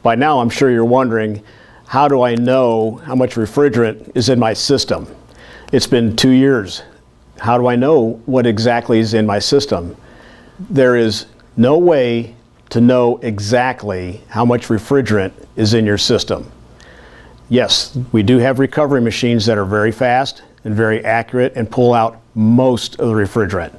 By now I'm sure you're wondering, how do I know how much refrigerant is in my system? It's been 2 years. How do I know what exactly is in my system? There is no way to know exactly how much refrigerant is in your system. Yes, we do have recovery machines that are very fast and very accurate and pull out most of the refrigerant,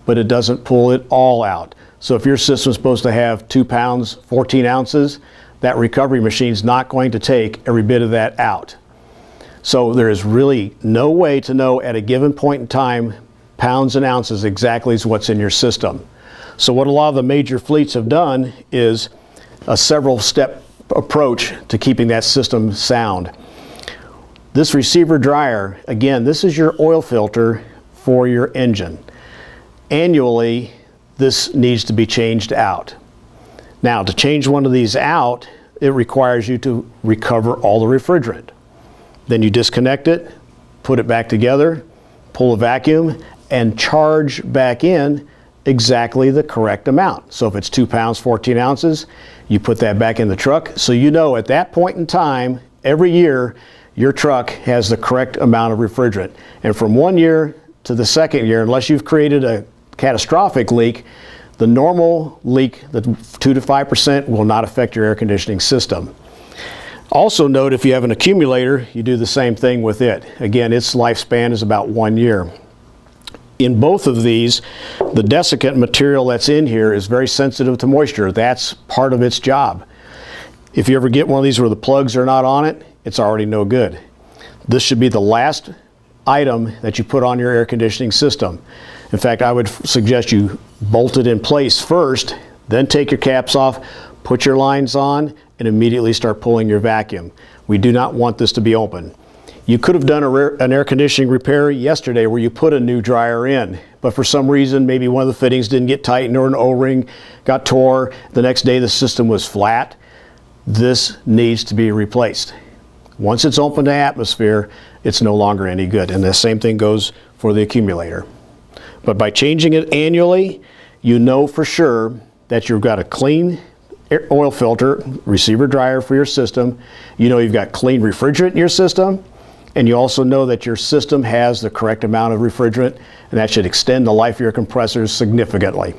but it doesn't pull it all out. So if your system is supposed to have 2 pounds, 14 ounces, that recovery machine is not going to take every bit of that out. So there is really no way to know at a given point in time, pounds and ounces exactly is what's in your system. So what a lot of the major fleets have done is a several step approach to keeping that system sound. This receiver dryer, again, this is your oil filter for your engine. Annually, this needs to be changed out. Now, to change one of these out, it requires you to recover all the refrigerant. Then you disconnect it, put it back together, pull a vacuum, and charge back in exactly the correct amount. So if it's 2 pounds, 14 ounces, you put that back in the truck. So you know at that point in time, every year, your truck has the correct amount of refrigerant. And from 1 year to the second year, unless you've created a catastrophic leak, the normal leak, the 2 to 5%, will not affect your air conditioning system. Also note, if you have an accumulator, you do the same thing with it. Again, its lifespan is about 1 year. In both of these, the desiccant material that's in here is very sensitive to moisture. That's part of its job. If you ever get one of these where the plugs are not on it, it's already no good. This should be the last item that you put on your air conditioning system. In fact, I would suggest you bolt it in place first, then take your caps off, put your lines on, and immediately start pulling your vacuum. We do not want this to be open. You could have done an air conditioning repair yesterday where you put a new dryer in, but for some reason, maybe one of the fittings didn't get tightened or an O-ring got tore. The next day the system was flat. This needs to be replaced. Once it's open to atmosphere, it's no longer any good. And the same thing goes for the accumulator. But by changing it annually, you know for sure that you've got a clean oil filter, receiver dryer for your system. You know you've got clean refrigerant in your system. And you also know that your system has the correct amount of refrigerant, and that should extend the life of your compressors significantly.